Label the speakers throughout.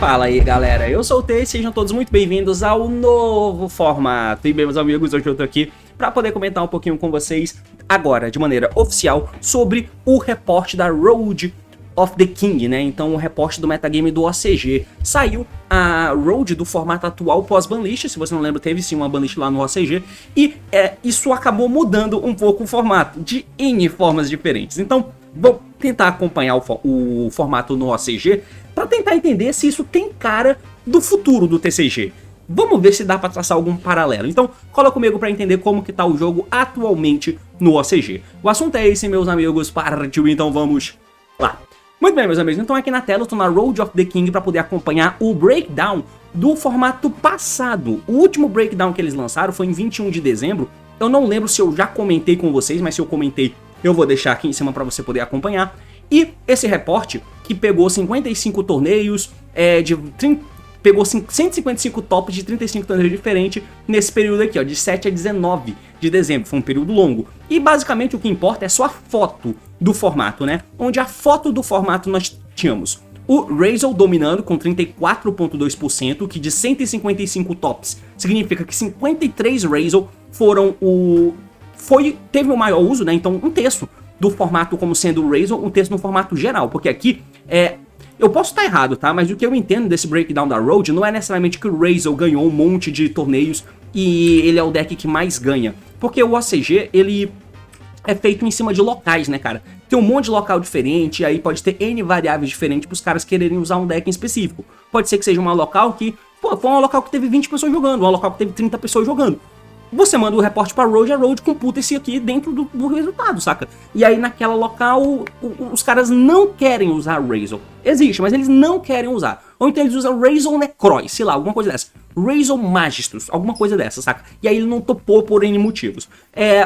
Speaker 1: Fala aí galera, eu sou o T, sejam todos muito bem-vindos ao novo formato. E bem meus amigos, hoje eu tô aqui para poder comentar um pouquinho com vocês, agora de maneira oficial, sobre o reporte da Road of the King, né? Então o reporte do metagame do OCG. Saiu a Road do formato atual pós-banlist, se você não lembra teve sim uma banlist lá no OCG, e isso acabou mudando um pouco o formato, de N formas diferentes. Então vou tentar acompanhar o formato no OCG, para tentar entender se isso tem cara do futuro do TCG. Vamos ver se dá para traçar algum paralelo. Então, cola comigo para entender como que tá o jogo atualmente no OCG. O assunto é esse, meus amigos, partiu, então vamos lá. Muito bem, meus amigos, então aqui na tela eu tô na Road of the King para poder acompanhar o breakdown do formato passado. O último breakdown que eles lançaram foi em 21 de dezembro. Eu não lembro se eu já comentei com vocês, mas se eu comentei, eu vou deixar aqui em cima para você poder acompanhar. E esse reporte, que pegou 55 torneios, pegou 155 tops de 35 torneios diferentes nesse período aqui, ó, de 7 a 19 de dezembro, foi um período longo. E basicamente o que importa é só a foto do formato, né? Onde a foto do formato nós tínhamos o Razel dominando com 34,2%, que de 155 tops significa que 53 Razel teve o maior uso, né? Então um terço do formato como sendo o Razel, um terço no formato geral, porque aqui eu posso estar errado, tá? Mas o que eu entendo desse breakdown da Road não é necessariamente que o Razel ganhou um monte de torneios e ele é o deck que mais ganha, porque o OCG, ele é feito em cima de locais, né, cara? Tem um monte de local diferente, aí pode ter N variáveis diferentes pros caras quererem usar um deck em específico. Pode ser que seja uma local que, pô, foi uma local que teve 20 pessoas jogando, uma local que teve 30 pessoas jogando. Você manda o reporte pra Road, a Road computa esse aqui dentro do resultado, saca? E aí naquela local, os caras não querem usar Razel. Existe, mas eles não querem usar. Ou então eles usam Razel Necroy, sei lá, alguma coisa dessa. Razel Magistros, alguma coisa dessa, saca? E aí ele não topou por N motivos.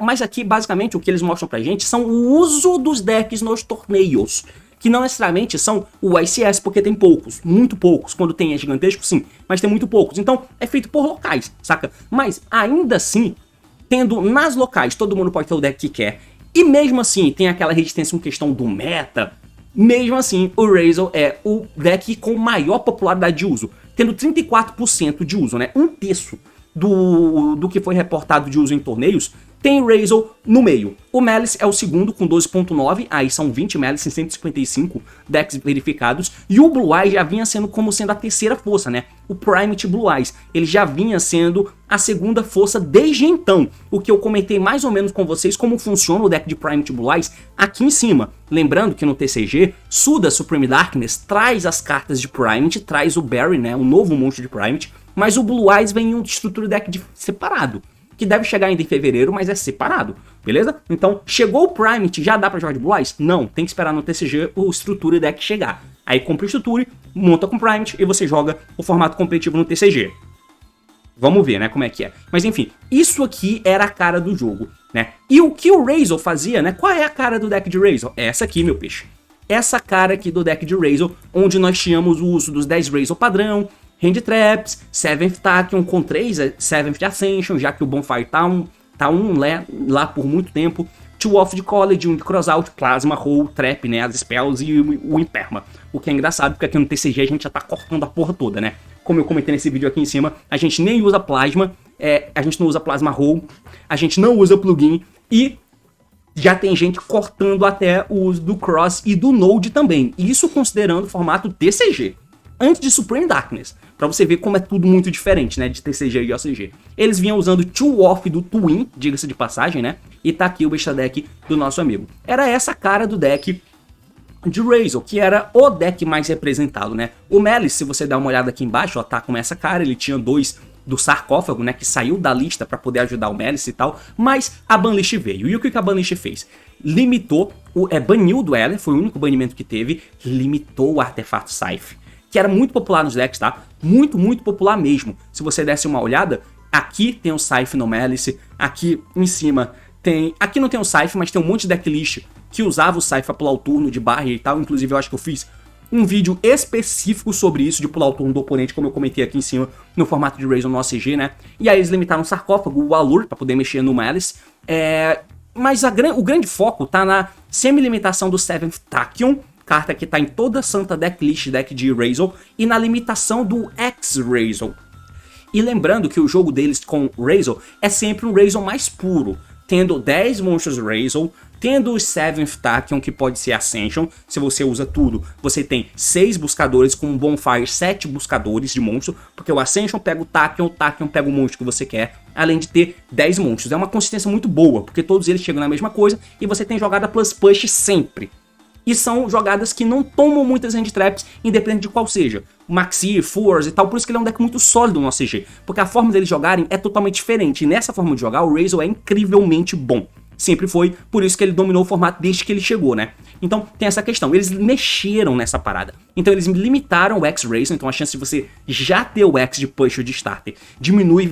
Speaker 1: Mas aqui, basicamente, o que eles mostram pra gente são o uso dos decks nos torneios. Que não necessariamente são o ICS, porque tem poucos, muito poucos. Quando tem gigantesco, sim, mas tem muito poucos. Então, é feito por locais, saca? Mas, ainda assim, tendo nas locais, todo mundo pode ter o deck que quer. E mesmo assim, tem aquela resistência com questão do meta. Mesmo assim, o Razel é o deck com maior popularidade de uso. Tendo 34% de uso, né? Um terço do que foi reportado de uso em torneios, tem Razel no meio. O Malice é o segundo com 12.9, aí são 20 Malice em 155 decks verificados, e o Blue Eyes já vinha sendo a terceira força, né? O Primate Blue Eyes, ele já vinha sendo a segunda força desde então. O que eu comentei mais ou menos com vocês como funciona o deck de Primate Blue Eyes aqui em cima. Lembrando que no TCG, Suda Supreme Darkness traz as cartas de Primate, traz o Barry, né? Um novo monstro de Primate, mas o Blue Eyes vem em uma estrutura de deck separado, que deve chegar ainda em fevereiro, mas é separado, beleza? Então, chegou o Primate, já dá pra jogar de Blue Eyes? Não, tem que esperar no TCG o Structure Deck chegar. Aí compra o Structure, monta com Primate e você joga o formato competitivo no TCG. Vamos ver, né, como é que é. Mas enfim, isso aqui era a cara do jogo, né? E o que o Razel fazia, né? Qual é a cara do deck de Razel? É essa aqui, meu peixe. Essa cara aqui do deck de Razel, onde nós tínhamos o uso dos 10 Razel padrão, Hand Traps, 7th Tachyon com 3 7th Ascension, já que o Bonfire tá um lá por muito tempo. 2 Off de College, 1 de Crossout, Plasma, Roll, Trap, né, as Spells e o Imperma. O que é engraçado, porque aqui no TCG a gente já tá cortando a porra toda, né? Como eu comentei nesse vídeo aqui em cima, a gente nem usa Plasma, a gente não usa Plasma Roll, a gente não usa Plugin e já tem gente cortando até o uso do Cross e do Node também. Isso considerando o formato TCG. Antes de Supreme Darkness, pra você ver como é tudo muito diferente, né, de TCG e OCG. Eles vinham usando 2 Off do Twin, diga-se de passagem, né, e tá aqui o Besta Deck do nosso amigo. Era essa a cara do deck de Razel, que era o deck mais representado, né. O Malice, se você dar uma olhada aqui embaixo, ó, tá com essa cara, ele tinha 2 do sarcófago, né, que saiu da lista pra poder ajudar o Malice e tal, mas a banlist veio. E o que a banlist fez? Limitou, baniu o Dweller, foi o único banimento que teve, limitou o artefato Scythe, que era muito popular nos decks, tá? Muito, muito popular mesmo. Se você desse uma olhada, aqui tem o Scythe no Malice, aqui em cima tem... Aqui não tem o Scythe, mas tem um monte de decklist que usava o Scythe pra pular o turno de barrier e tal. Inclusive, eu acho que eu fiz um vídeo específico sobre isso, de pular o turno do oponente, como eu comentei aqui em cima, no formato de Razel no OCG, né? E aí eles limitaram o sarcófago, o Allure, pra poder mexer no Malice. Mas o grande foco tá na semi-limitação do 7th Tachyon carta que tá em toda santa decklist, deck de Razel, e na limitação do X-Razel. E lembrando que o jogo deles com Razel é sempre um Razel mais puro, tendo 10 monstros Razel, tendo o 7th Tachyon, que pode ser Ascension, se você usa tudo, você tem 6 buscadores com um Bonfire, 7 buscadores de monstro, porque o Ascension pega o Tachyon pega o monstro que você quer, além de ter 10 monstros. É uma consistência muito boa, porque todos eles chegam na mesma coisa, e você tem jogada plus push sempre. E são jogadas que não tomam muitas hand traps, independente de qual seja. Maxi, Force e tal, por isso que ele é um deck muito sólido no ACG, porque a forma deles jogarem é totalmente diferente, e nessa forma de jogar o Razel é incrivelmente bom. Sempre foi, por isso que ele dominou o formato desde que ele chegou, né? Então tem essa questão, eles mexeram nessa parada. Então eles limitaram o X-Razel, então a chance de você já ter o X de push ou de starter diminui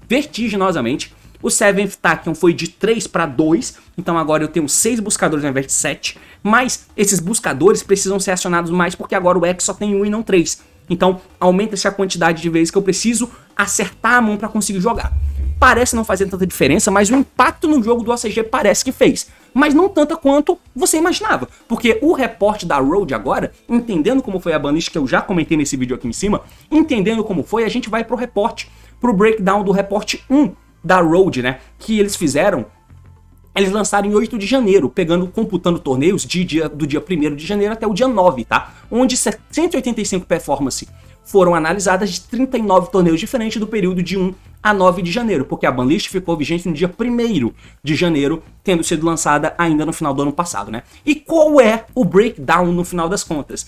Speaker 1: vertiginosamente. O 7th Tachyon foi de 3 para 2, então agora eu tenho 6 buscadores ao invés de 7. Mas esses buscadores precisam ser acionados mais porque agora o X só tem 1 e não 3. Então aumenta-se a quantidade de vezes que eu preciso acertar a mão para conseguir jogar. Parece não fazer tanta diferença, mas o impacto no jogo do ACG parece que fez. Mas não tanta quanto você imaginava. Porque o reporte da Road agora, entendendo como foi a banlist, que eu já comentei nesse vídeo aqui em cima, entendendo como foi, a gente vai pro reporte, pro breakdown do reporte 1 da Road, né? Que eles fizeram. Eles lançaram em 8 de janeiro, computando torneios do dia 1º de janeiro até o dia 9, tá? Onde 185 performance foram analisadas de 39 torneios diferentes do período de 1 a 9 de janeiro, porque a banlist ficou vigente no dia 1º de janeiro, tendo sido lançada ainda no final do ano passado, né? E qual é o breakdown no final das contas?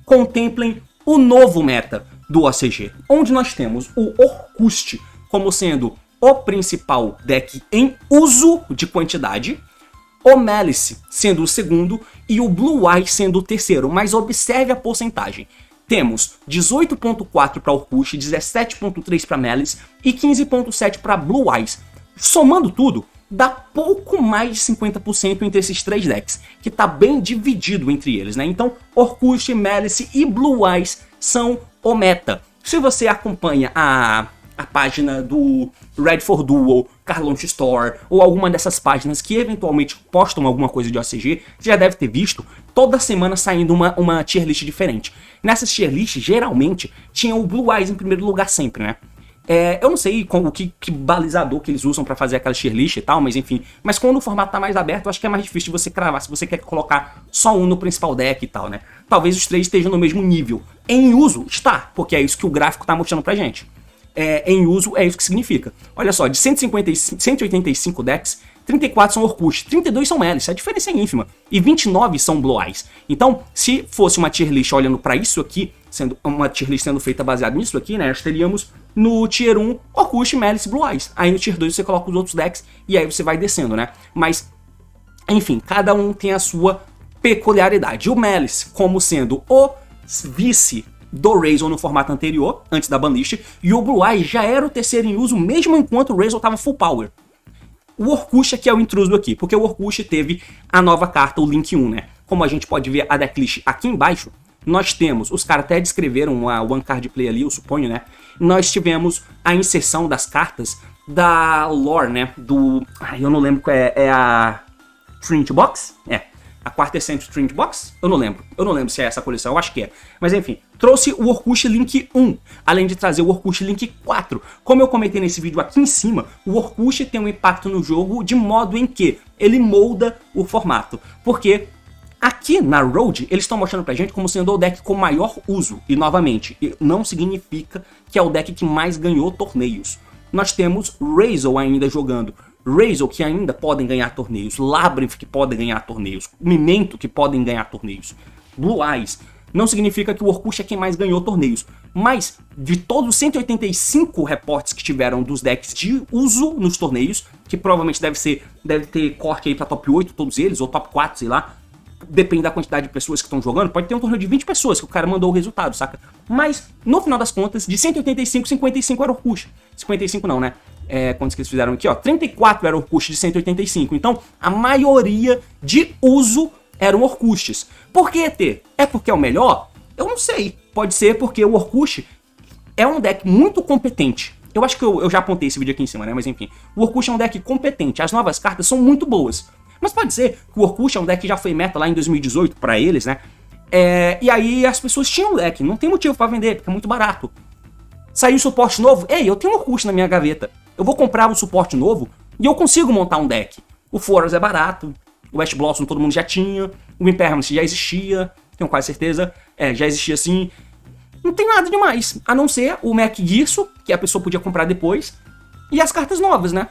Speaker 1: Contemplem o novo meta do ACG, onde nós temos o Orkust como sendo o principal deck em uso de quantidade, o Malice sendo o segundo e o Blue Eye sendo o terceiro, mas observe a porcentagem. Temos 18.4 para Orkust, 17.3 para Malice e 15.7 para Blue Eyes. Somando tudo, dá pouco mais de 50% entre esses 3 decks, que tá bem dividido entre eles, né? Então, Orkust, Malice e Blue Eyes são o meta. Se você acompanha a página do Red for Duel, Carlaunch Store, ou alguma dessas páginas que eventualmente postam alguma coisa de OCG, você já deve ter visto toda semana saindo uma tier list diferente. Nessas tier lists, geralmente, tinha o Blue Eyes em primeiro lugar sempre, né? Eu não sei o que balizador que eles usam pra fazer aquela tier list e tal, mas enfim. Mas quando o formato tá mais aberto, eu acho que é mais difícil de você cravar, se você quer colocar só um no principal deck e tal, né? Talvez os 3 estejam no mesmo nível. Em uso, está, porque é isso que o gráfico tá mostrando pra gente. Em uso é isso que significa. Olha só, de 185 decks, 34 são Orkust, 32 são Malice, a diferença é ínfima, e 29 são Blue Eyes. Então, se fosse uma tier list olhando para isso aqui, sendo uma tier list sendo feita baseada nisso aqui, né, nós teríamos no tier 1 Orkust, Malice, Blue Eyes. Aí no tier 2 você coloca os outros decks e aí você vai descendo, né? Mas, enfim, cada um tem a sua peculiaridade. O Malice como sendo o vice do Razel no formato anterior, antes da banlist, e o Blue Eye já era o terceiro em uso, mesmo enquanto o Razel estava full power. O Orkust aqui é o intruso aqui, porque o Orkust teve a nova carta, o Link 1, né? Como a gente pode ver a decklist aqui embaixo, nós temos, os caras até descreveram a One Card Play ali, eu suponho, né? Nós tivemos a inserção das cartas da lore, né? Eu não lembro qual é a Trinity Box? A quarta Essence Trinity Box? Eu não lembro se é essa coleção, eu acho que é. Mas enfim, trouxe o Orkust Link 1, além de trazer o Orkust Link 4. Como eu comentei nesse vídeo aqui em cima, o Orkust tem um impacto no jogo de modo em que ele molda o formato. Porque aqui na Road, eles estão mostrando pra gente como sendo o deck com maior uso. E novamente, não significa que é o deck que mais ganhou torneios. Nós temos Razel ainda jogando. Razel que ainda podem ganhar torneios, Labyrinth que podem ganhar torneios, Memento que podem ganhar torneios, Blue Eyes. Não significa que o Orkust é quem mais ganhou torneios, mas de todos os 185 reportes que tiveram dos decks de uso nos torneios, que provavelmente deve ter corte aí pra top 8 todos eles, ou top 4, sei lá, depende da quantidade de pessoas que estão jogando, pode ter um torneio de 20 pessoas que o cara mandou o resultado, saca? Mas, no final das contas, de 185, 55 era Orkust. 55 não, né? Quantos que eles fizeram aqui, ó? 34 era Orkust de 185. Então, a maioria de uso eram Orkustes. Por que ET? É porque é o melhor? Eu não sei. Pode ser porque o Orkust é um deck muito competente. Eu acho que eu já apontei esse vídeo aqui em cima, né? Mas enfim. O Orkust é um deck competente. As novas cartas são muito boas. Mas pode ser que o Orkut é um deck que já foi meta lá em 2018 pra eles, né? E aí as pessoas tinham o deck, não tem motivo pra vender, porque é muito barato. Saiu suporte novo, ei, eu tenho um Orkut na minha gaveta. Eu vou comprar um suporte novo e eu consigo montar um deck. O Forest é barato, o Ash Blossom todo mundo já tinha, o Impermanence já existia, tenho quase certeza, já existia sim. Não tem nada demais, a não ser o Mac Girso, que a pessoa podia comprar depois, e as cartas novas, né?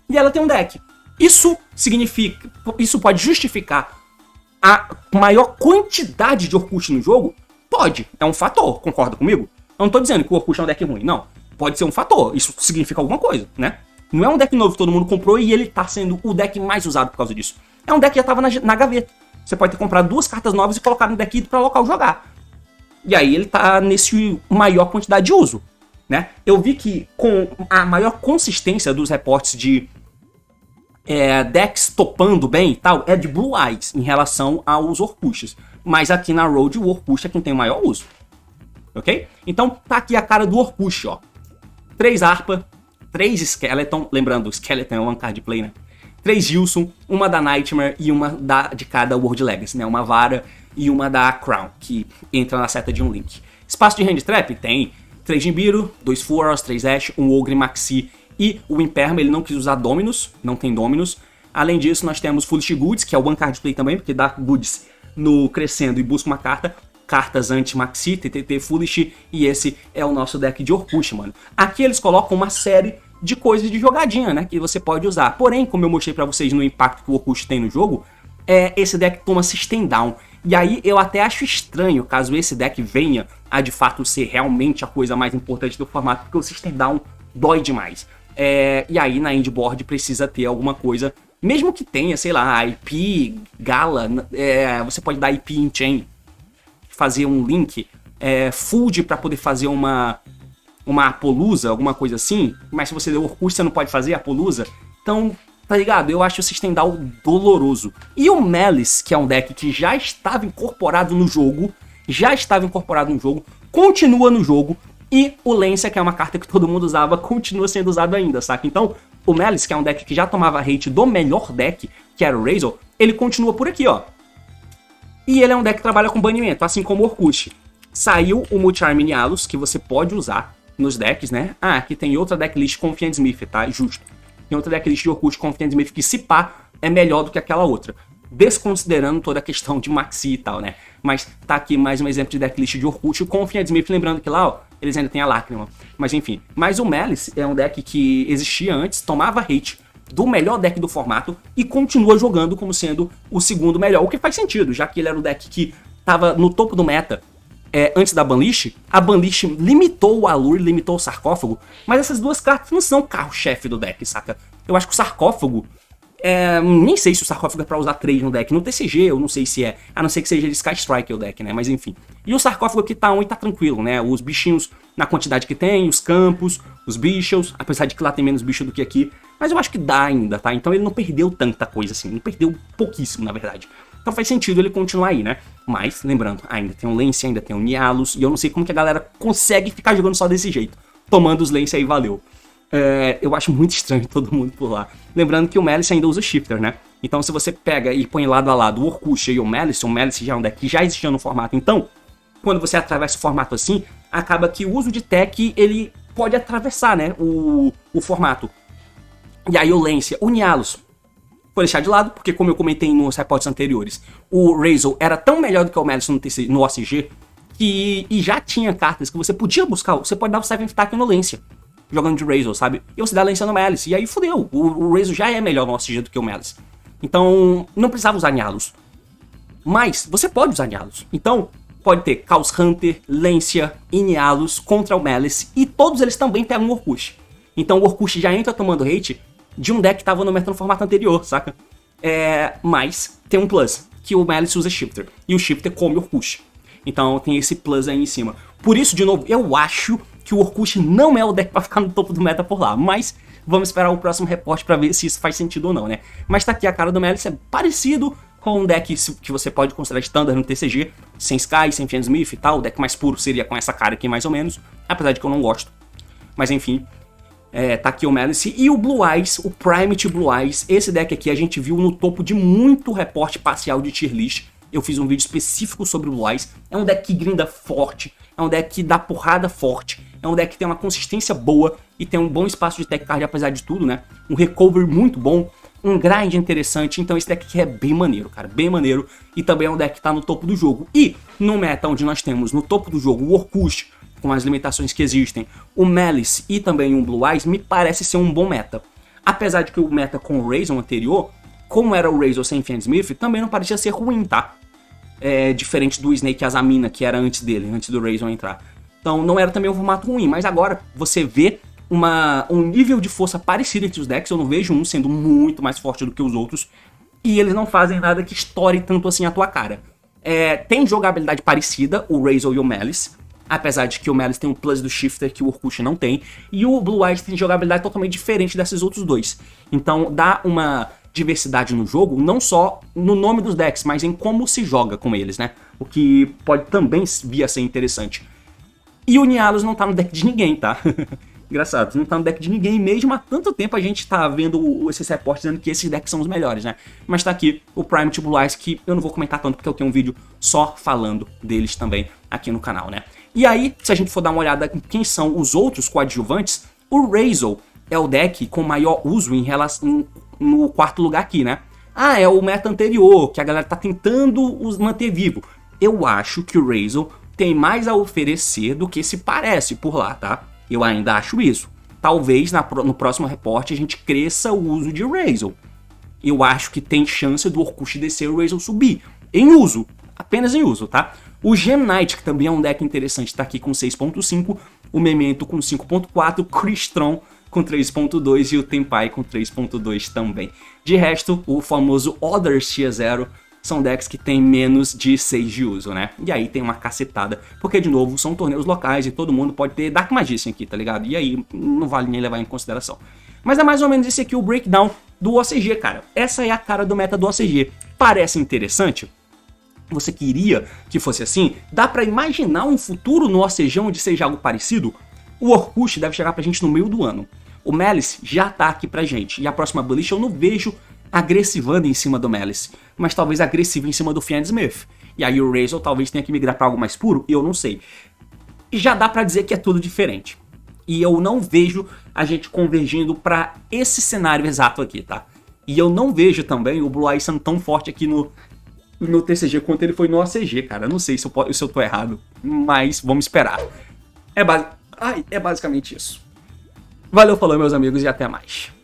Speaker 1: E ela tem um deck. Isso pode justificar a maior quantidade de Orkut no jogo? Pode, é um fator, concorda comigo? Eu não tô dizendo que o Orkut é um deck ruim, não. Pode ser um fator, isso significa alguma coisa, né? Não é um deck novo que todo mundo comprou e ele tá sendo o deck mais usado por causa disso. É um deck que já tava na gaveta. Você pode ter comprado 2 cartas novas e colocar no deck pra local jogar. E aí ele tá nesse maior quantidade de uso, né? Eu vi que com a maior consistência dos reportes de decks topando bem e tal, é de Blue Eyes em relação aos Orkushs. Mas aqui na Road o Orkush é quem tem o maior uso. Ok? Então tá aqui a cara do Orkush, ó. 3 Arpa, 3 Skeleton, lembrando, Skeleton é one card play, né? 3 Gilson, uma da Nightmare e uma de cada World Legacy, né? Uma Vara e uma da Crown, que entra na seta de um Link. Espaço de Hand Trap tem 3 Jimbiru, 2 Furos, 3 Ash, um Ogre Maxi e o Imperma, ele não quis usar Dominus, não tem Dominus. Além disso, nós temos Foolish Goods, que é o one card play também, porque dá Goods no crescendo e busca uma carta. Cartas anti-Maxi, TTT Foolish, e esse é o nosso deck de Orkut, mano. Aqui eles colocam uma série de coisas de jogadinha, né, que você pode usar. Porém, como eu mostrei pra vocês no impacto que o Orkut tem no jogo, esse deck toma System Down. E aí eu até acho estranho caso esse deck venha a de fato ser realmente a coisa mais importante do formato, porque o System Down dói demais. E aí na Endboard precisa ter alguma coisa, mesmo que tenha, sei lá, IP, Gala, você pode dar IP in Chain, fazer um link, Fold para poder fazer uma Apollousa, alguma coisa assim, mas se você der Orkut você não pode fazer Apollousa, então, tá ligado? Eu acho o System Down doloroso. E o Malice, que é um deck que já estava incorporado no jogo, continua no jogo, e o Lancia, que é uma carta que todo mundo usava, continua sendo usado ainda, saca? Então, o Malice, que é um deck que já tomava hate do melhor deck, que era o Razor, ele continua por aqui, ó. E ele é um deck que trabalha com banimento, assim como o Orkut. Saiu o Multi-Arm Nialos, que você pode usar nos decks, né? Aqui tem outra decklist Confident Smith, tá? Justo. Tem outra decklist de Orkut Confident Smith que, se pá, é melhor do que aquela outra. Desconsiderando toda a questão de Maxi e tal, né? Mas tá aqui mais um exemplo de decklist de Orkut. O Confident Smith, lembrando que lá, ó, eles ainda tem a Lágrima. Mas enfim. Mas o Malice é um deck que existia antes, tomava hate do melhor deck do formato e continua jogando como sendo o segundo melhor, o que faz sentido, já que ele era o deck que tava no topo do meta antes da Banlish. A Banlish limitou o Allure, limitou o Sarcófago, mas essas duas cartas não são carro-chefe do deck, saca? Eu acho que o Sarcófago, nem sei se o Sarcófago é pra usar 3 no deck, no TCG eu não sei se é, a não ser que seja de Sky Striker o deck, né, mas enfim. E o Sarcófago aqui tá 1 e tá tranquilo, né, os bichinhos na quantidade que tem, os campos, os bichos, apesar de que lá tem menos bicho do que aqui, mas eu acho que dá ainda, tá? Então ele não perdeu tanta coisa assim, não perdeu pouquíssimo, na verdade. Então faz sentido ele continuar aí, né? Mas, lembrando, ainda tem o Lancia, ainda tem o Nialos, e eu não sei como que a galera consegue ficar jogando só desse jeito. Tomando os Lancia aí, valeu. Eu acho muito estranho todo mundo por lá. Lembrando que o Malice ainda usa o Shifter, né? Então se você pega e põe lado a lado o Orkut e o Malice já é um deck que já existia no formato. Então, quando você atravessa o formato assim, acaba que o uso de tech, ele pode atravessar, né, o formato. E aí o Lancia, o Nialos, foi deixar de lado, porque como eu comentei nos reportes anteriores, o Razor era tão melhor do que o Malice no OCG, que já tinha cartas que você podia buscar, você pode dar o 7th Attack no Lancia, jogando de Razor, sabe? E você dá Lancia no Malice, e aí fodeu, o Razor já é melhor no OCG do que o Malice. Então, não precisava usar Nialos. Mas, você pode usar Nialos. Então, pode ter Chaos Hunter, Lancia e Nialos contra o Malice, e todos eles também pegam o Orkut. Então o Orkut já entra tomando hate de um deck que tava no meta no formato anterior, saca? Mas tem um plus, que o Malice usa Shifter, e o Shifter come o Orkut. Então tem esse plus aí em cima. Por isso, de novo, eu acho que o Orkut não é o deck pra ficar no topo do meta por lá, mas vamos esperar o próximo reporte pra ver se isso faz sentido ou não, né? Mas tá aqui a cara do Malice, é parecido com um deck que você pode considerar standard no TCG, sem Sky, sem Fiend Smith e tal. O deck mais puro seria com essa cara aqui mais ou menos, apesar de que eu não gosto. Mas enfim, Tá aqui o Malice e o Blue Eyes, o Primate Blue Eyes. Esse deck aqui a gente viu no topo de muito reporte parcial de tier list. Eu fiz um vídeo específico sobre o Blue Eyes. É um deck que grinda forte, é um deck que dá porrada forte, é um deck que tem uma consistência boa e tem um bom espaço de tech card apesar de tudo, né? Um recovery muito bom, um grind interessante, então esse deck aqui é bem maneiro, cara, bem maneiro. E também é um deck que tá no topo do jogo. E no meta onde nós temos no topo do jogo o Orkust, com as limitações que existem, o Malice e também o Blue Eyes, me parece ser um bom meta. Apesar de que o meta com o Razor anterior, como era o Razor sem Fiend Smith, também não parecia ser ruim, tá? Diferente do Snake Azamina, que era antes dele, antes do Razor entrar. Então não era também um formato ruim, mas agora você vê um nível de força parecido entre os decks. Eu não vejo um sendo muito mais forte do que os outros, e eles não fazem nada que estoure tanto assim a tua cara. Tem jogabilidade parecida, o Razor e o Malice, apesar de que o Malice tem um plus do Shifter que o Orkust não tem, e o Blue Eyes tem jogabilidade totalmente diferente desses outros dois. Então dá uma diversidade no jogo, não só no nome dos decks, mas em como se joga com eles, né? O que pode também vir a ser interessante. E o Nialos não tá no deck de ninguém, tá? Engraçado, não tá no deck de ninguém mesmo. Há tanto tempo a gente tá vendo esses reportes dizendo que esses decks são os melhores, né? Mas tá aqui o Primate Blue Eyes, que eu não vou comentar tanto porque eu tenho um vídeo só falando deles também aqui no canal, né? E aí, se a gente for dar uma olhada em quem são os outros coadjuvantes, o Razor é o deck com maior uso em relação no quarto lugar aqui, né? É o meta anterior, que a galera tá tentando manter vivo. Eu acho que o Razor tem mais a oferecer do que se parece por lá, tá? Eu ainda acho isso. Talvez no próximo reporte a gente cresça o uso de Razor. Eu acho que tem chance do Orkust descer e o Razor subir. Em uso, apenas em uso, tá? O Gem Knight, que também é um deck interessante, tá aqui com 6.5. O Memento com 5.4. Crystron com 3.2 e o Tenpai com 3.2 também. De resto, o famoso Others Tier 0 são decks que tem menos de 6 de uso, né? E aí tem uma cacetada, porque de novo, são torneios locais e todo mundo pode ter Dark Magician aqui, tá ligado? E aí não vale nem levar em consideração. Mas é mais ou menos esse aqui o breakdown do OCG, cara. Essa é a cara do meta do OCG. Parece interessante? Você queria que fosse assim? Dá pra imaginar um futuro no OCG onde seja algo parecido? O Orkust deve chegar pra gente no meio do ano. O Malice já tá aqui pra gente. E a próxima Bullish eu não vejo agressivando em cima do Malice, mas talvez agressivo em cima do Fiend Smith. E aí o Razor talvez tenha que migrar pra algo mais puro, eu não sei. E já dá pra dizer que é tudo diferente. E eu não vejo a gente convergindo pra esse cenário exato aqui, tá? E eu não vejo também o Blue Eyes sendo tão forte aqui no TCG quanto ele foi no OCG, cara. Eu não sei se eu tô errado, mas vamos esperar. É basicamente isso. Valeu, falou, meus amigos, e até mais.